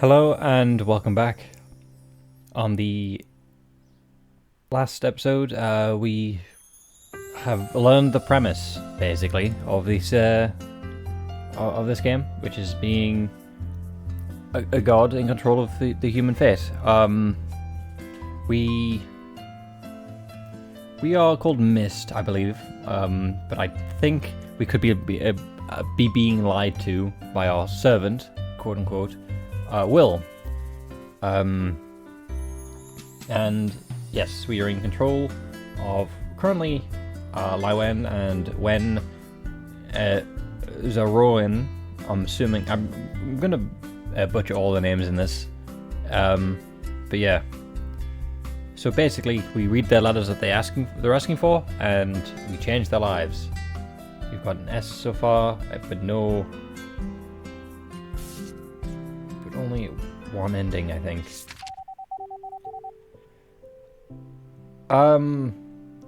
Hello and welcome back. On the last episode, we have learned the premise, basically, of this game, which is being a god in control of the human fate. We are called Mist, I believe, but I think we could be being lied to by our servant, quote unquote. Will. And yes, we are in control of currently Li Wen and Wen Zaroin. I'm assuming I'm gonna butcher all the names in this, but yeah. So basically, we read their letters that they're asking for, and we change their lives. We've got an S so far, but no. Only one ending, I think.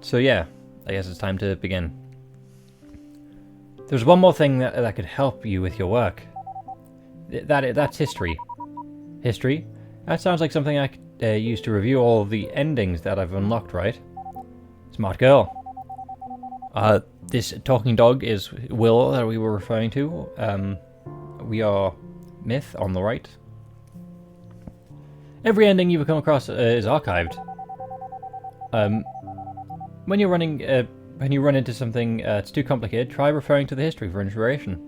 So yeah, I guess it's time to begin. There's one more thing that could help you with your work. That's history. History? That sounds like something I could use to review all of the endings that I've unlocked, right? Smart girl. This talking dog is Will that we were referring to. We are Myth on the right. Every ending you come across is archived. When you're running, when you run into something it's too complicated, try referring to the history for inspiration.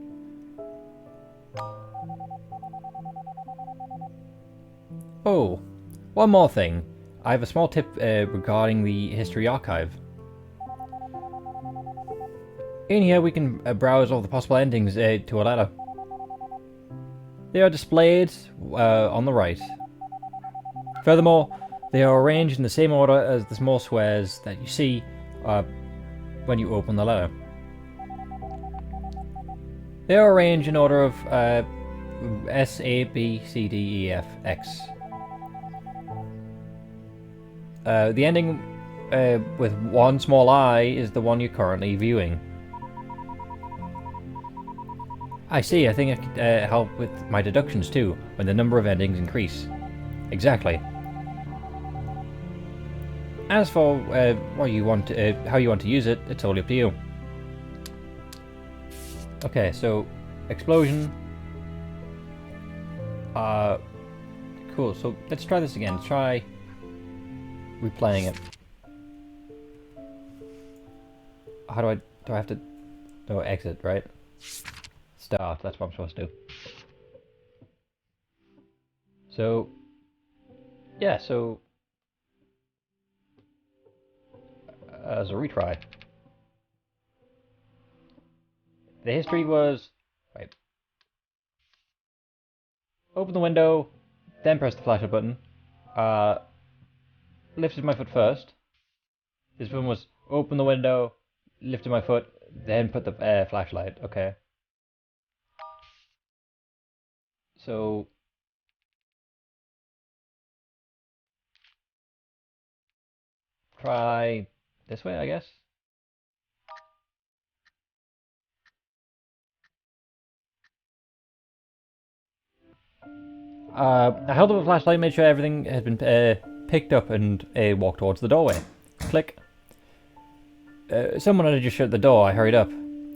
Oh, one more thing. I have a small tip regarding the history archive. In here we can browse all the possible endings to a letter. They are displayed on the right. Furthermore, they are arranged in the same order as the small squares that you see when you open the letter. They are arranged in order of S, A, B, C, D, E, F, X. The ending with one small I is the one you're currently viewing. I see, I think it could help with my deductions too, when the number of endings increase. Exactly. As for what you want, how you want to use it, it's totally up to you. Okay, so explosion. Cool. So let's try this again. Let's try replaying it. How do I have to? No, exit, right? Start. That's what I'm supposed to do. So yeah. So. As a retry. The history was... Right. Open the window, then press the flashlight button. Lifted my foot first. This one was open the window, lifted my foot, then put the flashlight. Okay. So... Try this way, I guess. I held up a flashlight, made sure everything had been picked up, and walked towards the doorway. Click. Someone had just shut the door. I hurried up.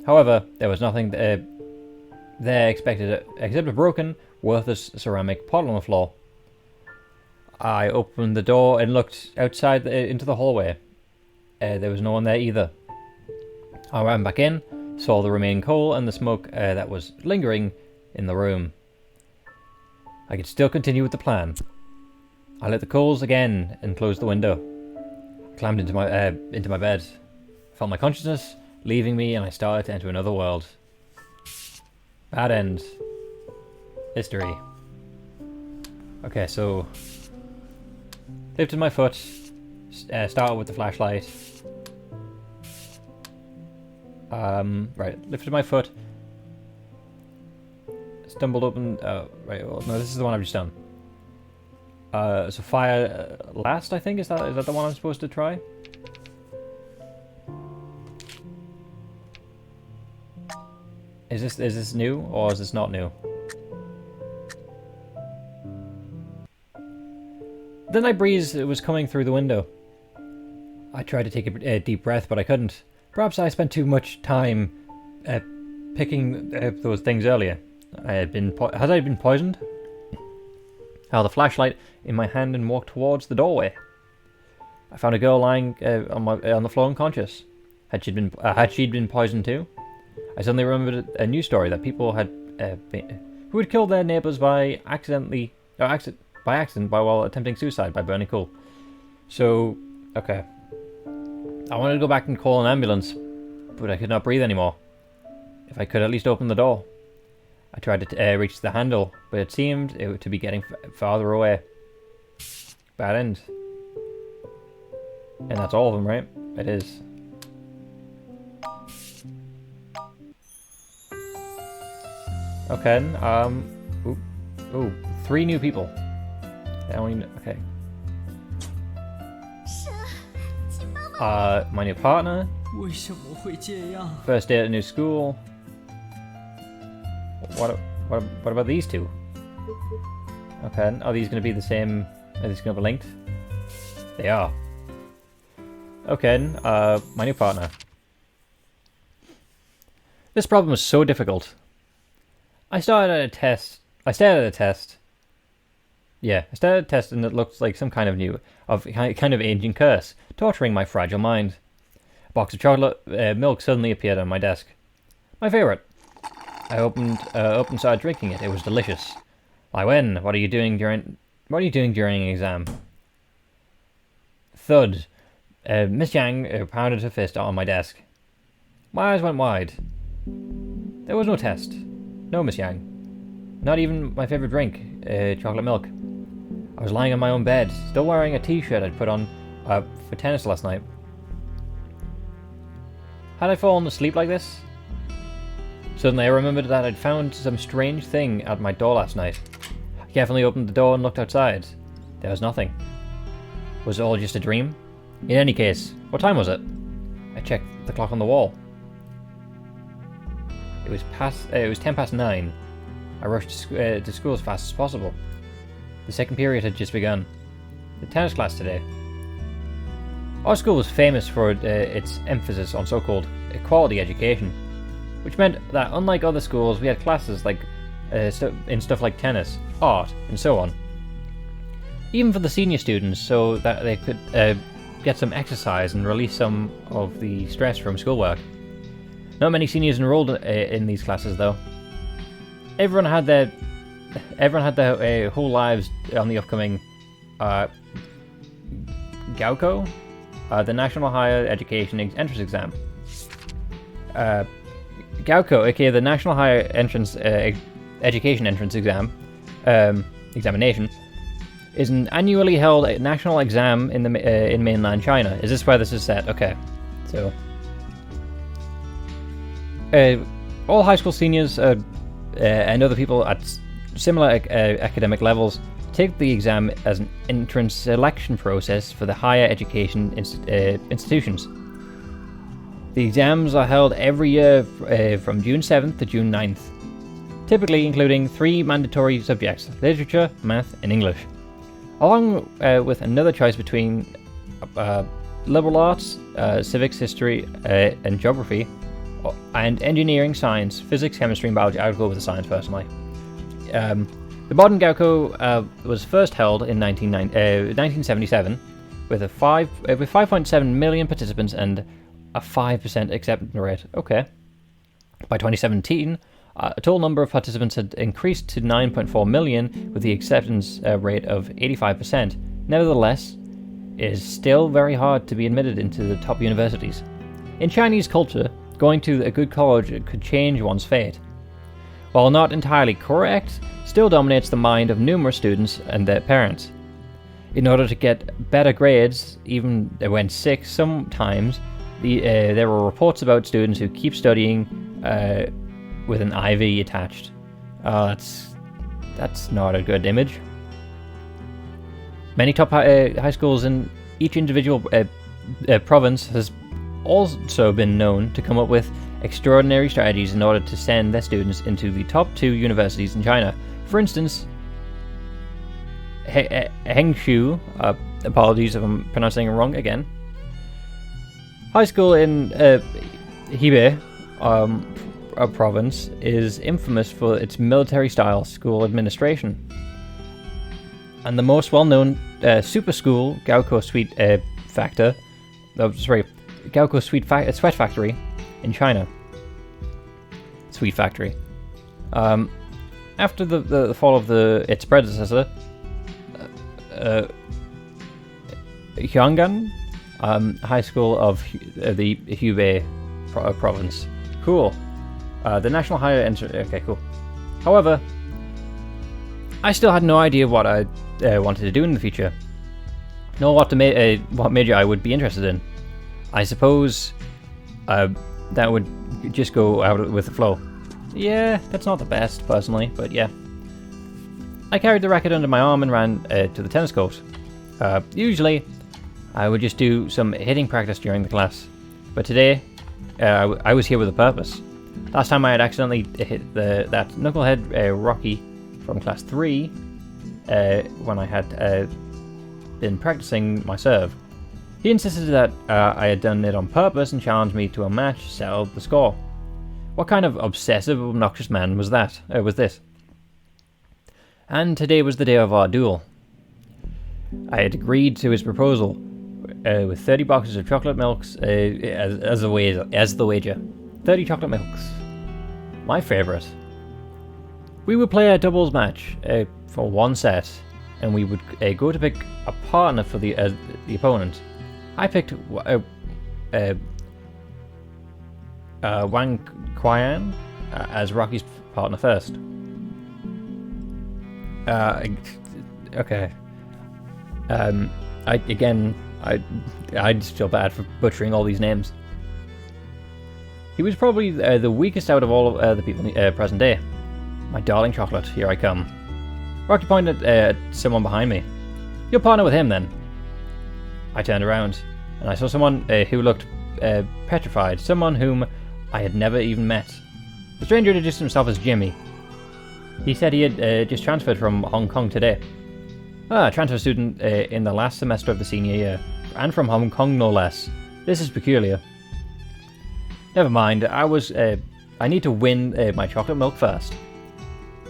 However, there was nothing there expected except a broken, worthless ceramic pot on the floor. I opened the door and looked outside into the hallway. There was no one there either. I ran back in, saw the remaining coal and the smoke that was lingering in the room. I could still continue with the plan. I lit the coals again and closed the window. I climbed into my bed. I felt my consciousness leaving me and I started to enter another world. Bad end. History. Okay, so... Lifted my foot. Started with the flashlight. Right, lifted my foot. Stumbled open. Right, well, no, this is the one I've just done. So fire last, I think. Is that the one I'm supposed to try? Is this new or is this not new? The night breeze was coming through the window. I tried to take a deep breath, but I couldn't. Perhaps I spent too much time picking those things earlier. Had I been poisoned? I held the flashlight in my hand and walked towards the doorway. I found a girl lying on the floor unconscious. Had she been poisoned too? I suddenly remembered a news story that people who had killed their neighbours by accident while attempting suicide by burning coal. So, okay. I wanted to go back and call an ambulance, but I could not breathe anymore. If I could at least open the door. I tried to reach the handle, but it seemed to be getting farther away. Bad end. And that's all of them, right? It is. Okay, ooh, 3 new people. Okay. My new partner. First day at a new school. What about these 2? Okay, are these going to be the same? Are these going to be linked? They are. Okay, my new partner. This problem was so difficult. I stared at a test. Yeah, I stared at a test and it looked like some kind of ancient curse, torturing my fragile mind. A box of chocolate milk suddenly appeared on my desk. My favorite. I opened and started drinking it. It was delicious. Li Wen, what are you doing during an exam? Thud. Miss Yang pounded her fist on my desk. My eyes went wide. There was no test. No, Miss Yang. Not even my favorite drink, chocolate milk. I was lying on my own bed, still wearing a t-shirt I'd put on for tennis last night. Had I fallen asleep like this? Suddenly I remembered that I'd found some strange thing at my door last night. I carefully opened the door and looked outside. There was nothing. Was it all just a dream? In any case, what time was it? I checked the clock on the wall. It was 9:10. I rushed to school as fast as possible. The second period had just begun. The tennis class today. Our school was famous for its emphasis on so-called quality education, which meant that unlike other schools, we had classes like in stuff like tennis, art, and so on. Even for the senior students, so that they could get some exercise and release some of the stress from schoolwork. Not many seniors enrolled in these classes, though. Everyone had their whole lives on the upcoming Gaoko, the National Higher Education Entrance Exam. Gaoko, aka the National Higher Education Entrance Examination, is an annually held national exam in mainland China. Is this where this is set? Okay, so all high school seniors and other people at similar academic levels take the exam as an entrance selection process for the higher education institutions. The exams are held every year from June 7th to June 9th, typically including 3 mandatory subjects: literature, math, and English, along with another choice between liberal arts, civics, history, and geography, and engineering, science, physics, chemistry, and biology. I would go with the science personally. The modern Gaoko was first held in 1977 with 5.7 million participants and a 5% acceptance rate. Okay. By 2017, a total number of participants had increased to 9.4 million with the acceptance rate of 85%. Nevertheless, it is still very hard to be admitted into the top universities. In Chinese culture, going to a good college could change one's fate. While not entirely correct, still dominates the mind of numerous students and their parents. In order to get better grades, even when sick, sometimes there were reports about students who keep studying with an IV attached. That's not a good image. Many top high schools in each individual province has also been known to come up with extraordinary strategies in order to send their students into the top 2 universities in China. For instance, Hengshu. Apologies if I'm pronouncing it wrong again. High school in Hebei province is infamous for its military-style school administration. And the most well-known super school, Gaokou Sweat Factory in China. Sweet Factory. After the fall of its predecessor, Hyanggan High School of the Hubei province. Cool. The National Higher Okay, cool. However, I still had no idea what I wanted to do in the future, nor what major I would be interested in. I suppose that would just go out with the flow. Yeah, that's not the best, personally, but yeah. I carried the racket under my arm and ran to the tennis court. Usually, I would just do some hitting practice during the class, but today, I was here with a purpose. Last time I had accidentally hit that knucklehead Rocky from class 3 when I had been practicing my serve. He insisted that I had done it on purpose and challenged me to a match, settled the score. What kind of obsessive, obnoxious man was that? Was this? And today was the day of our duel. I had agreed to his proposal with 30 boxes of chocolate milks as the wager. 30 chocolate milks. My favourite. We would play a doubles match for one set, and we would go to pick a partner for the opponent. I picked Wang Qian as Rocky's partner first. Okay. I just feel bad for butchering all these names. He was probably the weakest out of all of the people present day. My darling chocolate, here I come. Rocky pointed at someone behind me. You'll partner with him then. I turned around, and I saw someone who looked petrified, someone whom I had never even met. The stranger introduced himself as Jimmy. He said he had just transferred from Hong Kong today. Transfer student in the last semester of the senior year, and from Hong Kong no less. This is peculiar. Never mind, I need to win my chocolate milk first.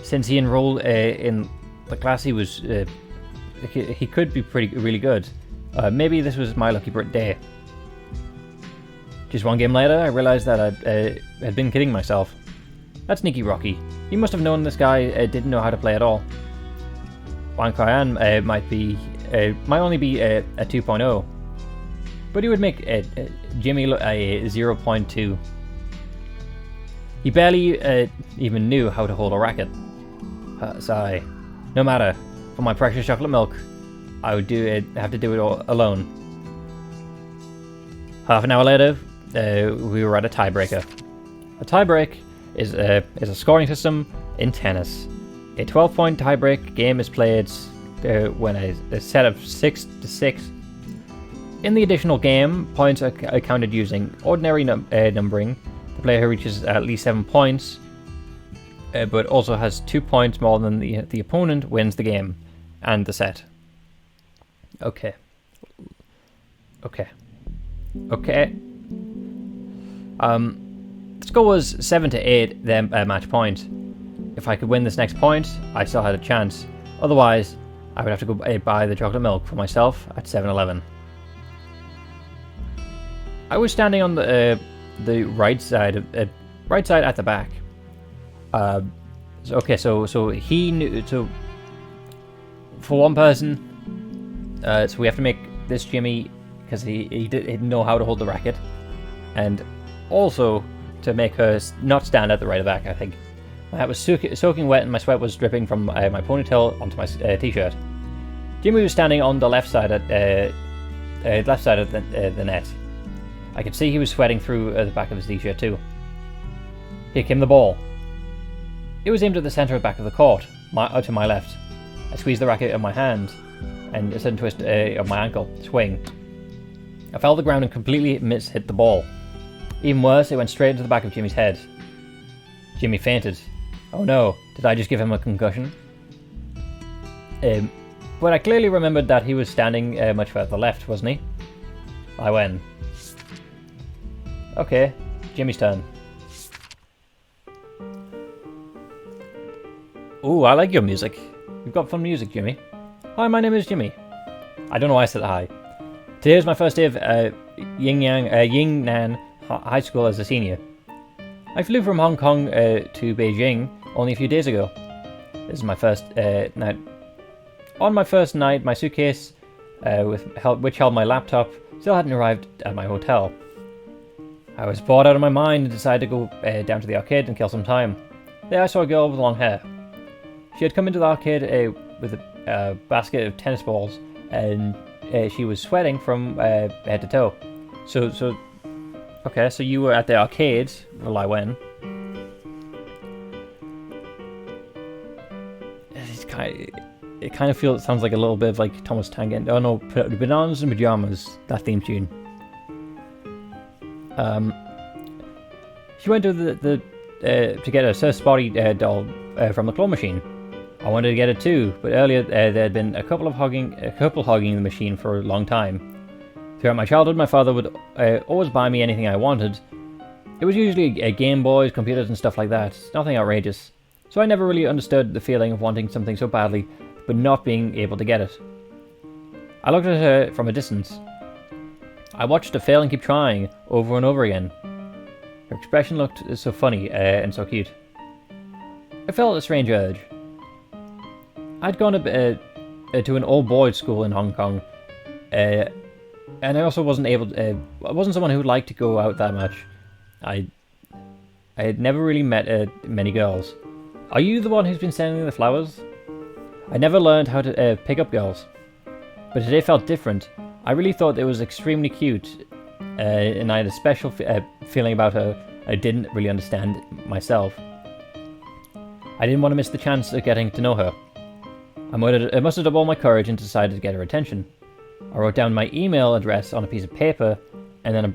Since he enrolled in the class, he was he could be really good. Maybe this was my lucky day. Just one game later, I realized that I had been kidding myself. That's sneaky Rocky. He must have known this guy didn't know how to play at all. Wang Qian might only be a 2.0, but he would make Jimmy look a 0.2. He barely even knew how to hold a racket. Sigh. No matter. For my precious chocolate milk, I would have to do it all alone. Half an hour later, we were at a tiebreaker. A tiebreak is a scoring system in tennis. A 12-point tiebreak game is played when a set of 6-6. In the additional game, points are counted using ordinary numbering. The player who reaches at least 7 points, but also has 2 points more than the opponent, wins the game and the set. Okay. The score was 7-8, then match point. If I could win this next point, I still had a chance. Otherwise, I would have to go buy the chocolate milk for myself at 7-Eleven. I was standing on the right side at the back. So he knew. So for one person, so we have to make this Jimmy because he didn't know how to hold the racket, and also to make her not stand at the right of back. I think my hat was soaking wet and my sweat was dripping from my ponytail onto my t-shirt. Jimmy was standing on the left side of the net. I could see he was sweating through the back of his t-shirt too. Here came the ball. It was aimed at the centre back of the court, to my left. I squeezed the racket in my hand and a sudden twist of my ankle. Swing. I fell to the ground and completely hit the ball. Even worse, it went straight into the back of Jimmy's head. Jimmy fainted. Oh no, did I just give him a concussion? But I clearly remembered that he was standing much further left, wasn't he? Li Wen. Okay, Jimmy's turn. Ooh, I like your music. You've got fun music, Jimmy. Hi, my name is Jimmy. I don't know why I said hi. Today is my first day of Yingnan High School as a senior. I flew from Hong Kong to Beijing only a few days ago. This is my first night. On my first night, my suitcase, which held my laptop, still hadn't arrived at my hotel. I was bored out of my mind and decided to go down to the arcade and kill some time. There I saw a girl with long hair. She had come into the arcade with a basket of tennis balls, and she was sweating from head to toe. Okay, so you were at the arcade, Li Wen. It kind of sounds like a little bit of like Thomas Tangen. Oh no, Bananas and Pajamas, that theme tune. She went to to get a Sir Spotty doll from the claw machine. I wanted to get it too, but earlier there had been a couple hogging the machine for a long time. Throughout my childhood, my father would always buy me anything I wanted. It was usually Game Boys, computers and stuff like that, nothing outrageous. So I never really understood the feeling of wanting something so badly, but not being able to get it. I looked at her from a distance. I watched her fail and keep trying, over and over again. Her expression looked so funny and so cute. I felt a strange urge. I'd gone to an all-boys school in Hong Kong, and I also wasn't I wasn't someone who liked to go out that much. I had never really met many girls. Are you the one who's been sending the flowers? I never learned how to pick up girls, but today felt different. I really thought it was extremely cute, and I had a special feeling about her I didn't really understand myself. I didn't want to miss the chance of getting to know her. I mustered up all my courage and decided to get her attention. I wrote down my email address on a piece of paper, and then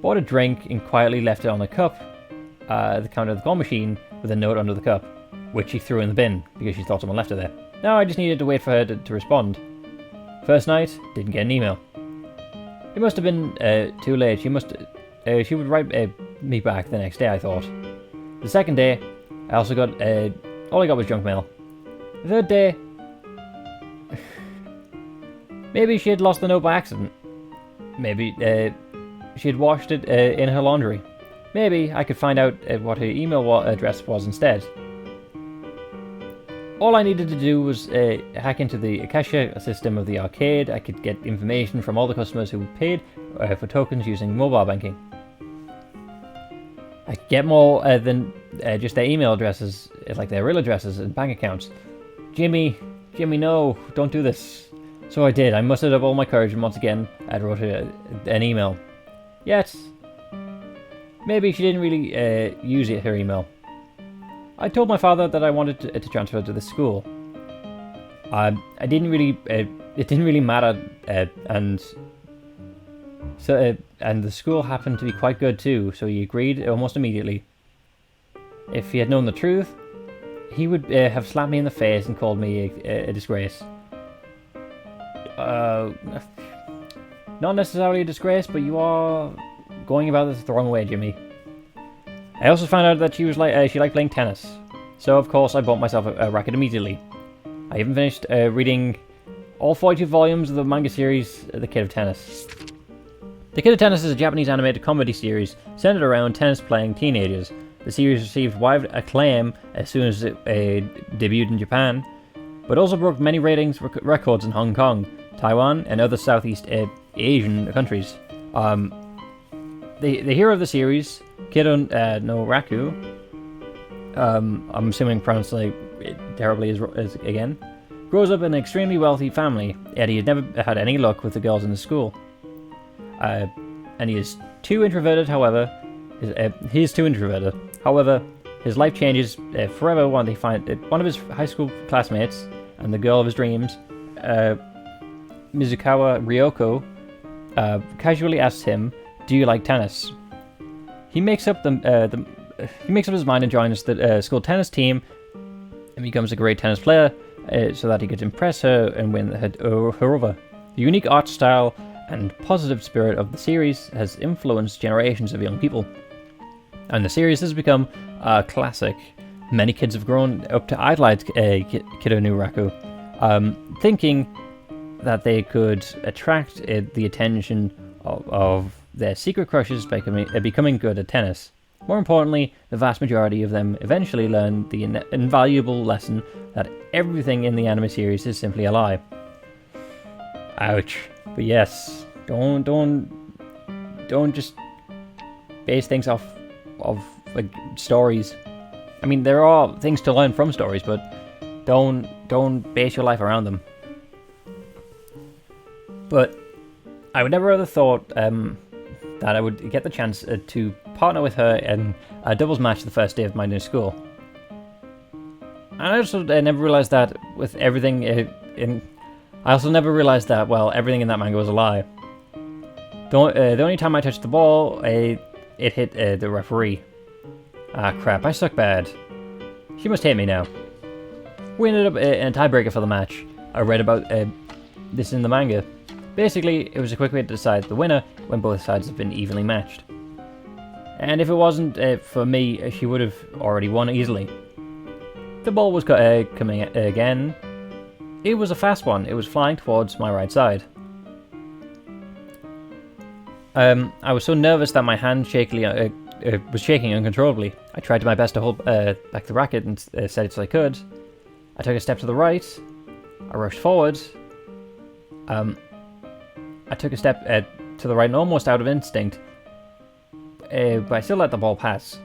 bought a drink and quietly left it on the cup, the counter of the claw machine, with a note under the cup, which she threw in the bin because she thought someone left it there. Now I just needed to wait for her to respond. First night, didn't get an email. It must have been too late. She would write me back the next day, I thought. The second day, I also got all I got was junk mail. The third day, maybe she had lost the note by accident. Maybe she had washed it in her laundry. Maybe I could find out what her email address was instead. All I needed to do was hack into the cashier system of the arcade. I could get information from all the customers who paid for tokens using mobile banking. I could get more than just their email addresses, like their real addresses and bank accounts. Jimmy, no, don't do this. So I did. I mustered up all my courage and once again I wrote her an email. Yet, maybe she didn't really use her email. I told my father that I wanted to transfer to the school. It didn't really matter, and the school happened to be quite good too, so he agreed almost immediately. If he had known the truth, he would have slapped me in the face and called me a disgrace. Not necessarily a disgrace, but you are going about this the wrong way, Jimmy. I also found out that she liked playing tennis, so of course I bought myself a racket immediately. I even finished reading all 42 volumes of the manga series, The Kid of Tennis. The Kid of Tennis is a Japanese animated comedy series centered around tennis-playing teenagers. The series received wide acclaim as soon as it debuted in Japan, but also broke many ratings records in Hong Kong, Taiwan, and other Southeast Asian countries. The hero of the series, Kido no Raku, I'm assuming pronounced terribly as again, grows up in an extremely wealthy family, yet he had never had any luck with the girls in the school. And he is too introverted, however. However, his life changes forever when they find one of his high school classmates and the girl of his dreams, Mizukawa Ryoko, casually asks him, "Do you like tennis?" He makes up his mind and joins the school tennis team and becomes a great tennis player so that he could impress her and win her over. The unique art style and positive spirit of the series has influenced generations of young people, and the series has become a classic. Many kids have grown up to idolize Kido no Raku, thinking that they could attract the attention of their secret crushes by becoming good at tennis. More importantly, the vast majority of them eventually learn the invaluable lesson that everything in the anime series is simply a lie. Ouch. But yes, don't just base things off of like stories. I mean, there are things to learn from stories, but don't base your life around them. But I would never have thought that I would get the chance to partner with her in a doubles match the first day of my new school. And I also never realized that with everything I also never realized that, well, everything in that manga was a lie. The only time I touched the ball, it hit the referee. Ah, crap, I suck bad. She must hate me now. We ended up in a tiebreaker for the match. I read about this in the manga. Basically, it was a quick way to decide the winner when both sides have been evenly matched. And if it wasn't for me, she would have already won easily. The ball was coming again. It was a fast one. It was flying towards my right side. I was so nervous that my hand was shaking uncontrollably. I tried my best to hold back the racket and set it so I could. I took a step to the right. I rushed forward. I took a step to the right and almost out of instinct, but I still let the ball pass.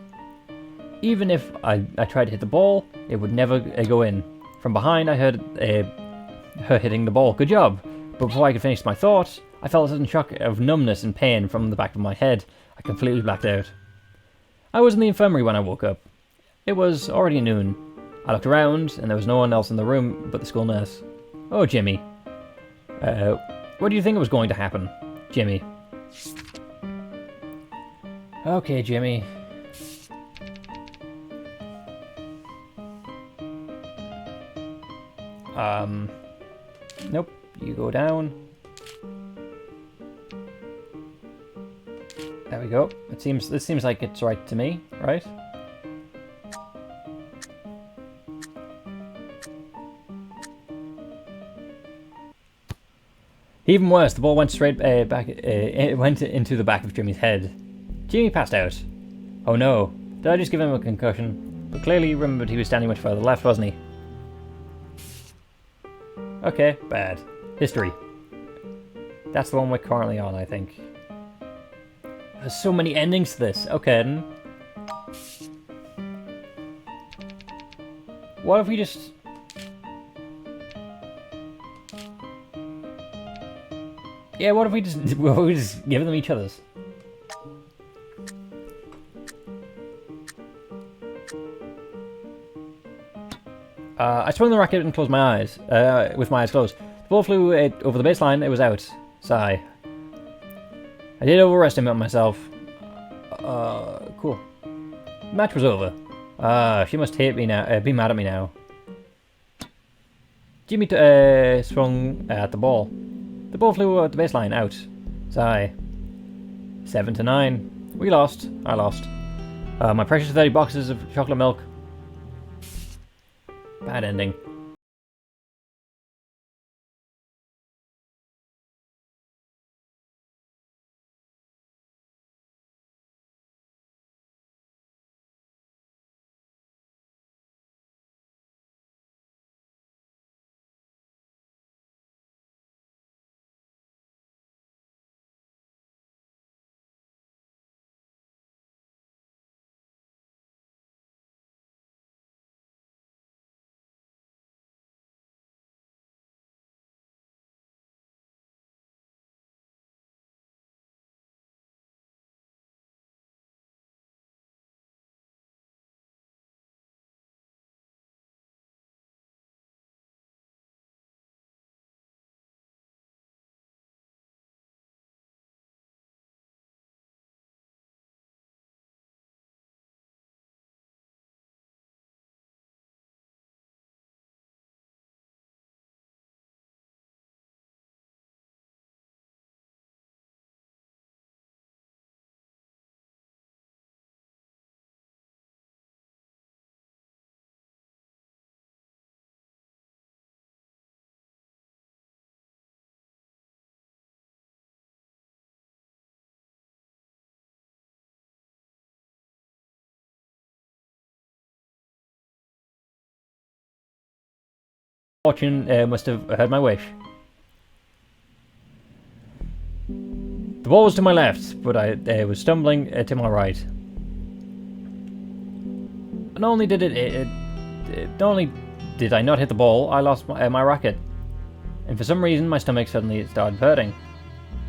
Even if I tried to hit the ball, it would never go in. From behind, I heard her hitting the ball. Good job! But before I could finish my thought, I felt a sudden shock of numbness and pain from the back of my head. I completely blacked out. I was in the infirmary when I woke up. It was already noon. I looked around, and there was no one else in the room but the school nurse. Oh, Jimmy. What do you think was going to happen, Jimmy? Okay, Jimmy. Nope. You go down. There we go. This seems like it's right to me, right? Even worse, the ball went straight back. It went into the back of Jimmy's head. Jimmy passed out. Oh no! Did I just give him a concussion? But clearly, you remembered he was standing much further left, wasn't he? Okay, bad. History. That's the one we're currently on, I think. There's so many endings to this. Okay, then. What if we just... Yeah, what if we just give them each other's? I swung the racket and closed my eyes, with my eyes closed. The ball flew over the baseline, it was out. Sigh. I did overestimate myself. Cool. The match was over. She must hate me now, be mad at me now. Jimmy swung at the ball. The ball flew at the baseline, out. Sigh. 7-9. We lost. I lost. My precious 30 boxes of chocolate milk. Bad ending. Fortune must have heard my wish. The wall was to my left, but I was stumbling to my right. Not only did not only did I not hit the ball, I lost my racket. And for some reason, my stomach suddenly started hurting.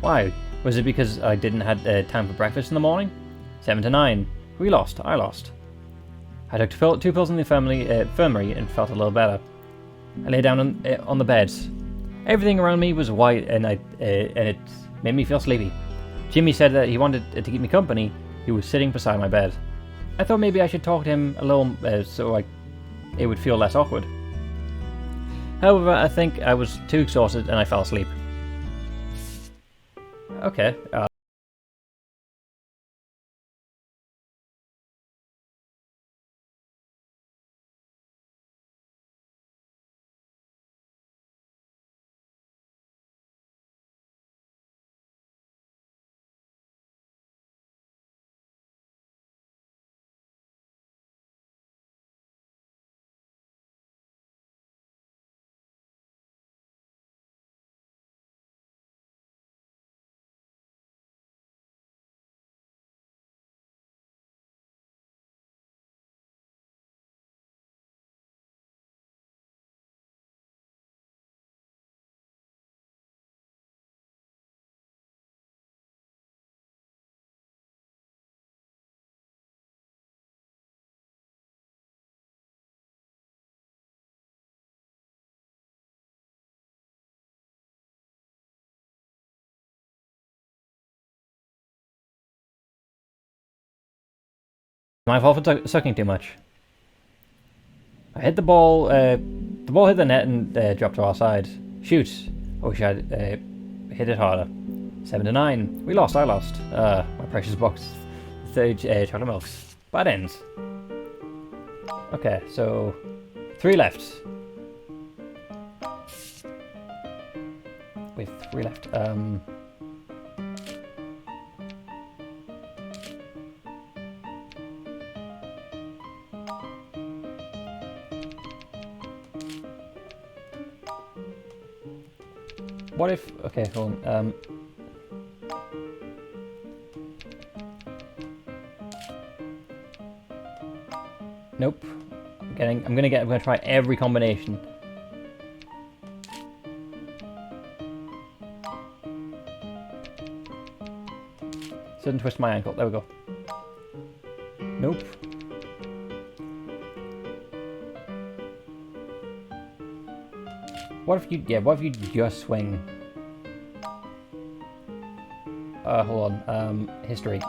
Why? Was it because I didn't have time for breakfast in the morning? 7 to 9. We lost. I lost. I took 2 pills in the infirmary and felt a little better. I lay down on the bed. Everything around me was white, and it made me feel sleepy. Jimmy said that he wanted to keep me company. He was sitting beside my bed. I thought maybe I should talk to him a little so it would feel less awkward. However, I think I was too exhausted and I fell asleep. Okay. My fault for sucking too much. I hit the ball. The ball hit the net and dropped to our side. Shoot! I wish I'd hit it harder. 7 to 9. We lost. I lost. My precious box. 30 chocolate milks. Bad ends. Okay, so 3 left. With 3 left. What if... Okay, hold on. Nope. I'm gonna try every combination. Sudden twist my ankle. There we go. Nope. What if you just swing? Hold on. History.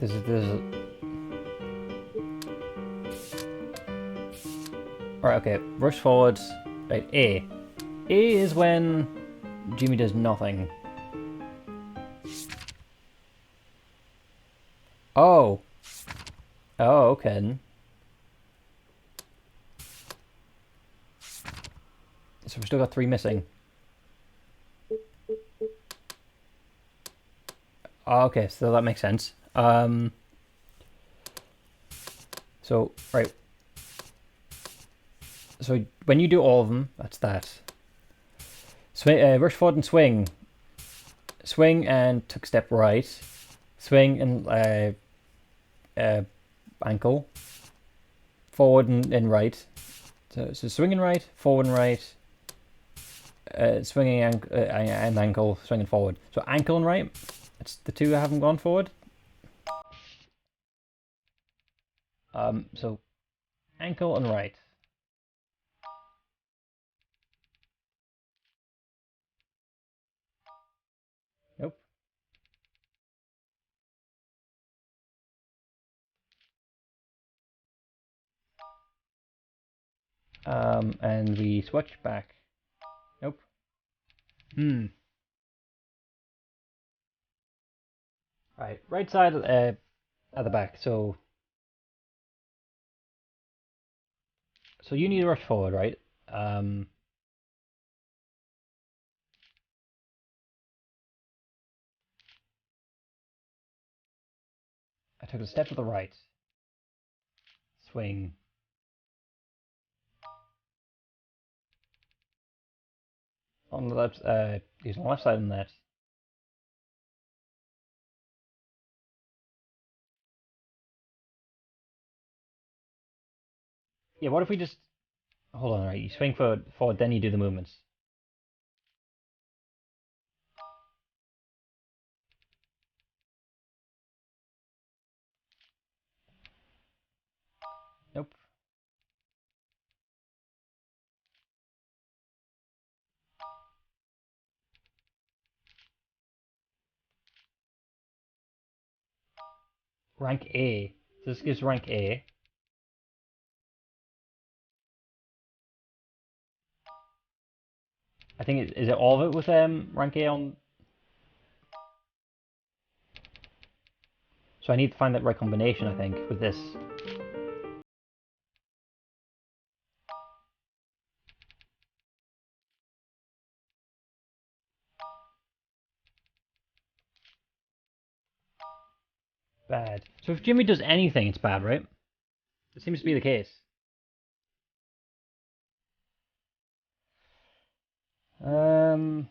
This is. Alright, okay. Rush forwards. Right, A. A is when Jimmy does nothing. Oh. Oh, okay. So we've still got 3 missing. Oh, okay, so that makes sense. So, right. So when you do all of them, that's that. Swing, rush forward and swing. Swing and took step right. Swing and ankle. Forward and right. So swinging right, forward and right. Swinging and ankle, swinging forward. So ankle and right. That's the 2 I haven't gone forward. So ankle and right. Nope. And we switch back. Nope. Right side at the back. So you need to rush forward, right? I took a step to the right. Swing. On the left, he's on the left side of the net. Yeah, what if we just hold on, right? You swing forward, then you do the movements. Nope. Rank A. So this gives rank A. I think is it all of it with rank A on? So I need to find that right combination. I think with this. Bad. So if Jimmy does anything, it's bad, right? It seems to be the case. Um.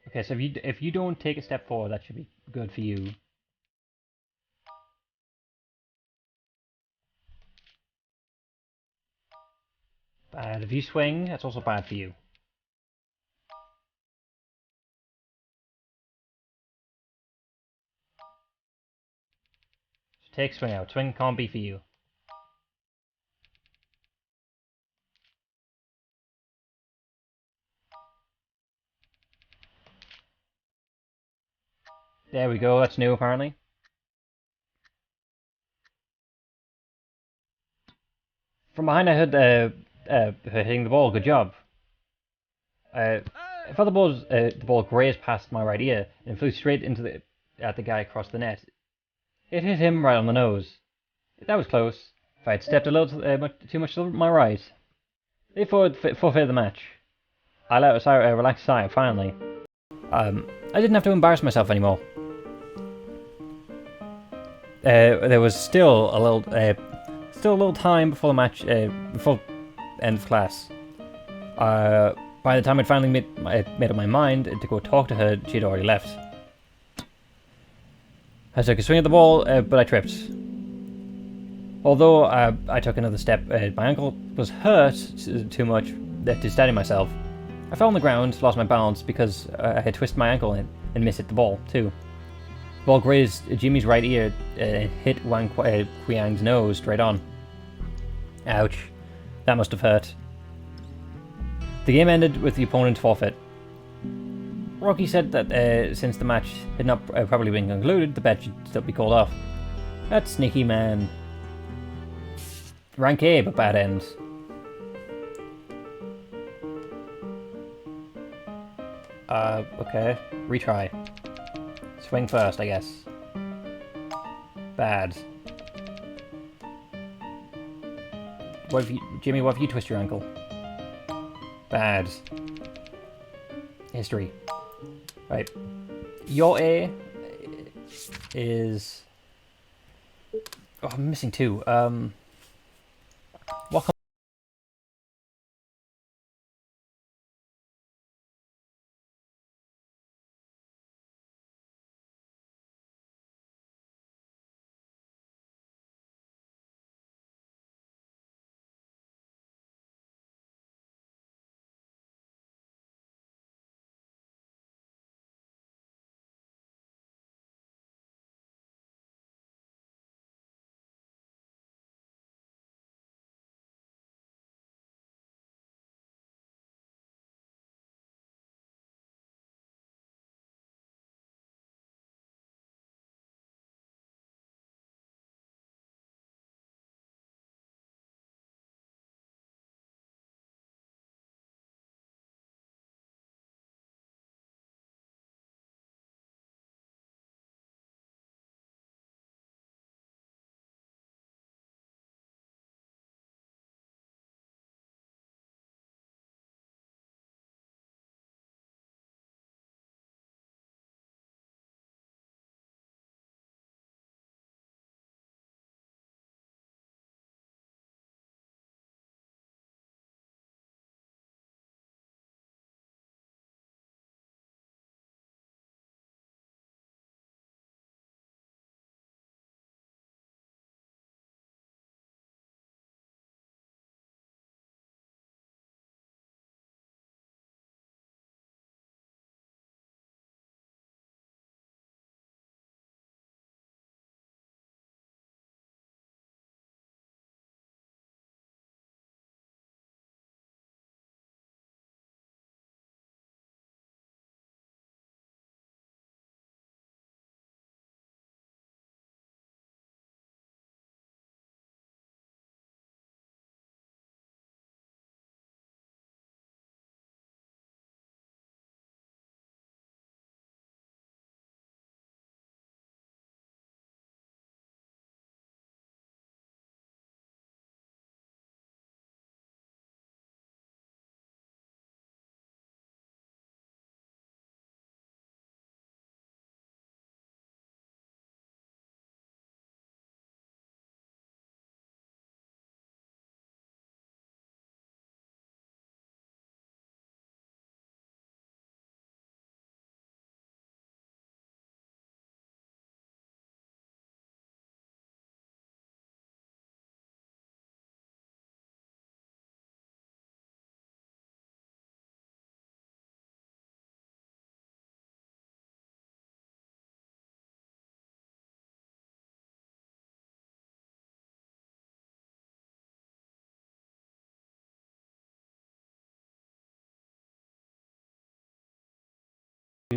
Okay, so if you don't take a step forward, that should be good for you. Bad. If you swing, that's also bad for you. So take swing out. Swing can't be for you. There we go. That's new apparently. From behind, I heard her hitting the ball. Good job. I thought the ball grazed past my right ear and flew straight into at the guy across the net. It hit him right on the nose. That was close. If I had stepped a little too much to my right, they forfeited the match. I let out a relaxed sigh finally. I didn't have to embarrass myself anymore. There was still a little time before the match, before end of class. By the time I'd finally made up my mind to go talk to her, she'd already left. I took a swing at the ball, but I tripped. Although I took another step, my ankle was hurt too much to steady myself. I fell on the ground, lost my balance because I had twisted my ankle and missed the ball too. The ball grazed Jimmy's right ear and hit Wang Qiang's nose straight on. Ouch. That must have hurt. The game ended with the opponent's forfeit. Rocky said that since the match had not properly been concluded, the bet should still be called off. That sneaky man. Rank A, but bad end. Okay. Retry. Swing first, I guess. Bad. Jimmy, what if you twist your ankle? Bad. History. Right. Your A is... Oh, I'm missing two. What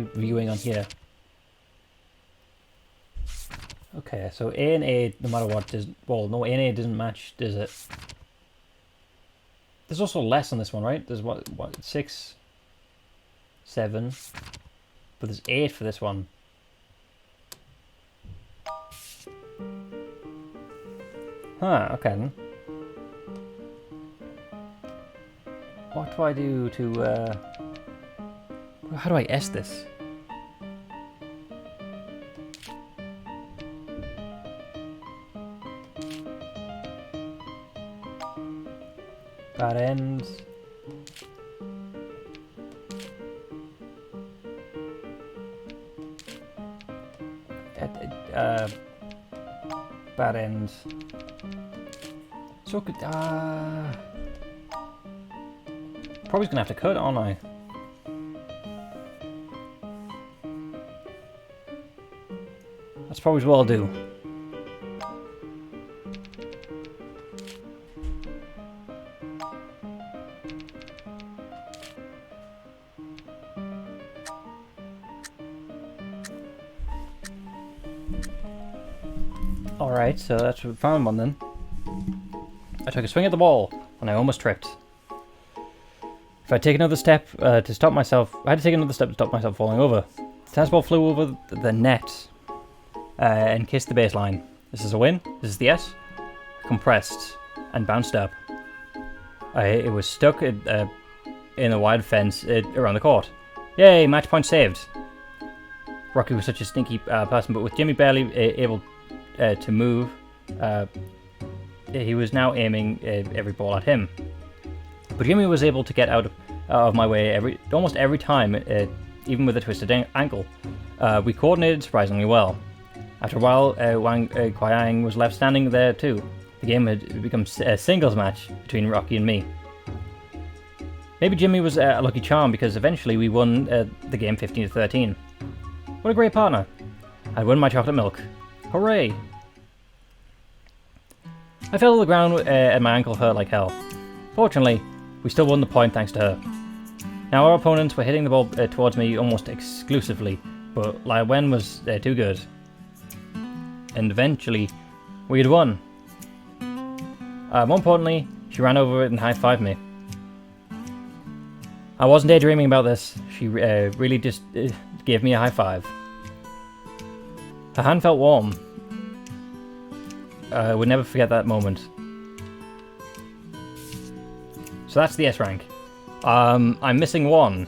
viewing on here. Okay, so A and A, no matter what, does well, no, A and A doesn't match, does it? There's also less on this one, right? There's what 6, 7, but there's 8 for this one. Huh, okay then. What do I do to, how do I S this? Bad ends. Bad ends. So good. Probably gonna have to cut, aren't I? That's probably what I'll do. Alright, so that's what we found one then. I took a swing at the ball and I almost tripped. If I take another step to stop myself, I had to take another step to stop myself falling over. The tennis ball flew over the net and kissed the baseline. This is a win. This is the S. Compressed and bounced up. It was stuck in a wide fence around the court. Yay! Match point saved. Rocky was such a stinky person, but with Jimmy barely able to move, he was now aiming every ball at him. But Jimmy was able to get out of my way almost every time, even with a twisted ankle. We coordinated surprisingly well. After a while, Wang Kuai was left standing there too. The game had become a singles match between Rocky and me. Maybe Jimmy was a lucky charm because eventually we won the game 15-13. What a great partner! I'd won my chocolate milk. Hooray! I fell to the ground and my ankle hurt like hell. Fortunately, we still won the point thanks to her. Now our opponents were hitting the ball towards me almost exclusively, but Li Wen was too good. And eventually, we had won. More importantly, she ran over it and high-fived me. I wasn't daydreaming about this. She really just gave me a high five. Her hand felt warm. I would never forget that moment. So that's the S rank. I'm missing 1.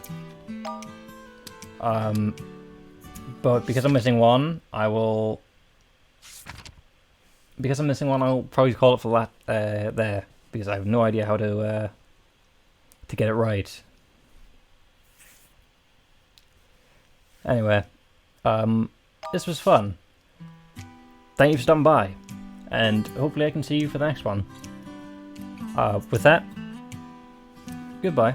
But because I'm missing 1, I'll probably call it for that there, because I have no idea how to get it right. Anyway, this was fun. Thank you for stopping by, and hopefully I can see you for the next one. With that, goodbye.